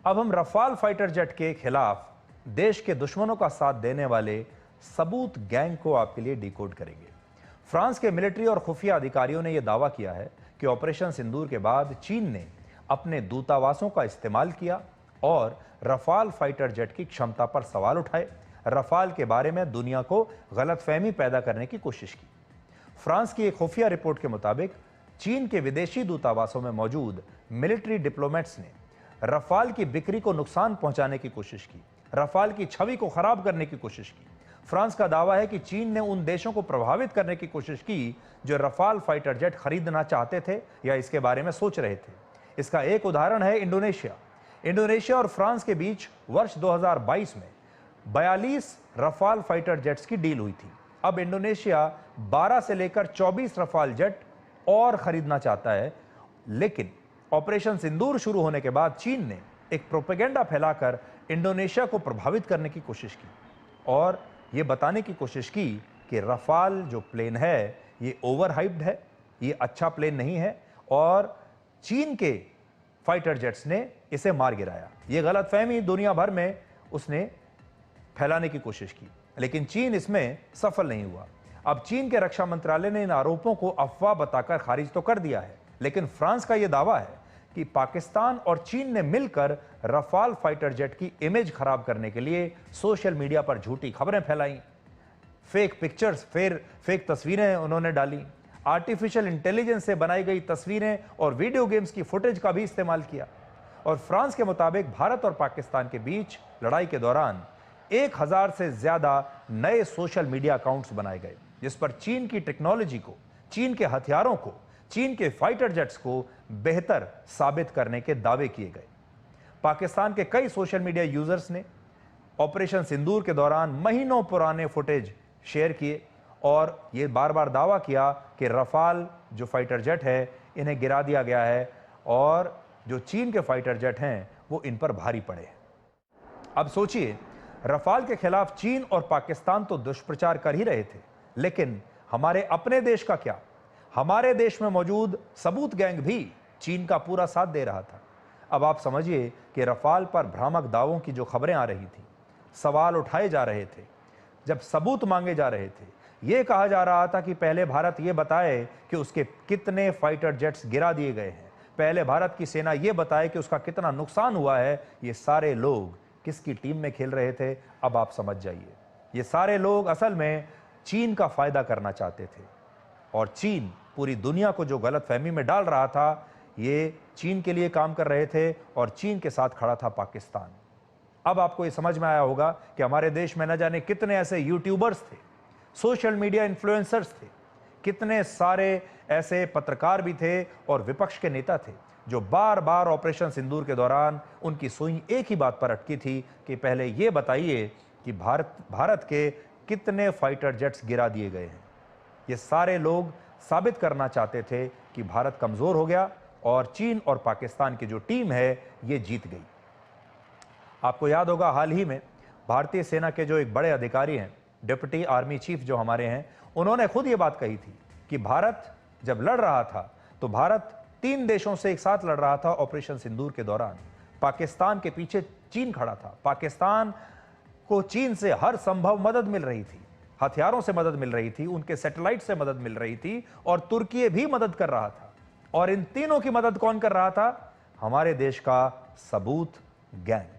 अब हम Rafale fighter jet के खिलाफ देश के दुश्मनों का साथ देने वाले सबूत गैंग को आपके लिए डिकोड करेंगे। फ्रांस के मिलिट्री और खुफिया अधिकारियों ने यह दावा किया है कि ऑपरेशन सिंदूर के बाद चीन ने अपने दूतावासों का इस्तेमाल किया और रफाल फाइटर जेट की क्षमता पर सवाल उठाए, रफाल के बारे में दुनिया को गलतफहमी पैदा करने की कोशिश की। फ्रांस की एक खुफिया रिपोर्ट के मुताबिक चीन के विदेशी दूतावासों में मौजूद मिलिट्री डिप्लोमेट्स ने रफाल की बिक्री को नुकसान पहुंचाने की कोशिश की, रफाल की छवि को खराब करने की कोशिश की। फ्रांस का दावा है कि चीन ने उन देशों को प्रभावित करने की कोशिश की जो रफाल फाइटर जेट खरीदना चाहते थे या इसके बारे में सोच रहे थे। इसका एक उदाहरण है इंडोनेशिया और फ्रांस के बीच वर्ष 2022 में 42 रफाल फाइटर जेट्स की डील हुई थी। अब इंडोनेशिया 12 से लेकर 24 रफाल जेट और खरीदना चाहता है, लेकिन ऑपरेशन सिंदूर शुरू होने के बाद चीन ने एक प्रोपेगेंडा फैलाकर इंडोनेशिया को प्रभावित करने की कोशिश की और यह बताने की कोशिश की कि रफाल जो प्लेन है ये ओवर हाइप्ड है, ये अच्छा प्लेन नहीं है और चीन के फाइटर जेट्स ने इसे मार गिराया। यह गलतफहमी दुनिया भर में उसने फैलाने की कोशिश की, लेकिन चीन इसमें सफल नहीं हुआ। अब चीन के रक्षा मंत्रालय ने इन आरोपों को अफवाह बताकर खारिज तो कर दिया है, लेकिन फ्रांस का यह दावा है कि पाकिस्तान और चीन ने मिलकर रफाल फाइटर जेट की इमेज खराब करने के लिए सोशल मीडिया पर झूठी खबरें फैलाई, फेक पिक्चर्स, फेक तस्वीरें उन्होंने डाली, आर्टिफिशियल इंटेलिजेंस से बनाई गई तस्वीरें और वीडियो गेम्स की फुटेज का भी इस्तेमाल किया। और फ्रांस के मुताबिक भारत और पाकिस्तान के बीच लड़ाई के दौरान 1000 से ज्यादा नए सोशल मीडिया अकाउंट्स बनाए गए, जिस पर चीन की टेक्नोलॉजी को, चीन के हथियारों को, चीन के फाइटर जेट्स को बेहतर साबित करने के दावे किए गए। पाकिस्तान के कई सोशल मीडिया यूजर्स ने ऑपरेशन सिंदूर के दौरान महीनों पुराने फुटेज शेयर किए और यह बार बार दावा किया कि रफाल जो फाइटर जेट है इन्हें गिरा दिया गया है और जो चीन के फाइटर जेट हैं वो इन पर भारी पड़े हैं। अब सोचिए, रफाल के खिलाफ चीन और पाकिस्तान तो दुष्प्रचार कर ही रहे थे, लेकिन हमारे अपने देश का क्या? हमारे देश में मौजूद सबूत गैंग भी चीन का पूरा साथ दे रहा था। अब आप समझिए कि रफाल पर भ्रामक दावों की जो खबरें आ रही थी, सवाल उठाए जा रहे थे, जब सबूत मांगे जा रहे थे, यह कहा जा रहा था कि पहले भारत यह बताए कि उसके कितने फाइटर जेट्स गिरा दिए गए हैं, पहले भारत की सेना यह बताए कि उसका कितना नुकसान हुआ है। ये सारे लोग किसकी टीम में खेल रहे थे? अब आप समझ जाइए। ये सारे लोग असल में चीन का फायदा करना चाहते थे और चीन पूरी दुनिया को जो गलतफहमी में डाल रहा था, ये चीन के लिए काम कर रहे थे और चीन के साथ खड़ा था पाकिस्तान। अब आपको ये समझ में आया होगा कि हमारे देश में न जाने कितने ऐसे यूट्यूबर्स थे, सोशल मीडिया इन्फ्लुएंसर्स थे, कितने सारे ऐसे पत्रकार भी थे और विपक्ष के नेता थे जो बार बार ऑपरेशन सिंदूर के दौरान उनकी सुई एक ही बात पर अटकी थी कि पहले यह बताइए कि भारत के कितने फाइटर जेट्स गिरा दिए गए हैं। ये सारे लोग साबित करना चाहते थे कि भारत कमजोर हो गया और चीन और पाकिस्तान की जो टीम है ये जीत गई। आपको याद होगा, हाल ही में भारतीय सेना के जो एक बड़े अधिकारी हैं, डिप्टी आर्मी चीफ जो हमारे हैं, उन्होंने खुद ये बात कही थी कि भारत जब लड़ रहा था तो भारत 3 देशों से एक साथ लड़ रहा था। ऑपरेशन सिंदूर के दौरान पाकिस्तान के पीछे चीन खड़ा था, पाकिस्तान को चीन से हर संभव मदद मिल रही थी, हथियारों से मदद मिल रही थी, उनके सैटेलाइट से मदद मिल रही थी और तुर्की भी मदद कर रहा था। और इन तीनों की मदद कौन कर रहा था? हमारे देश का सबूत गैंग।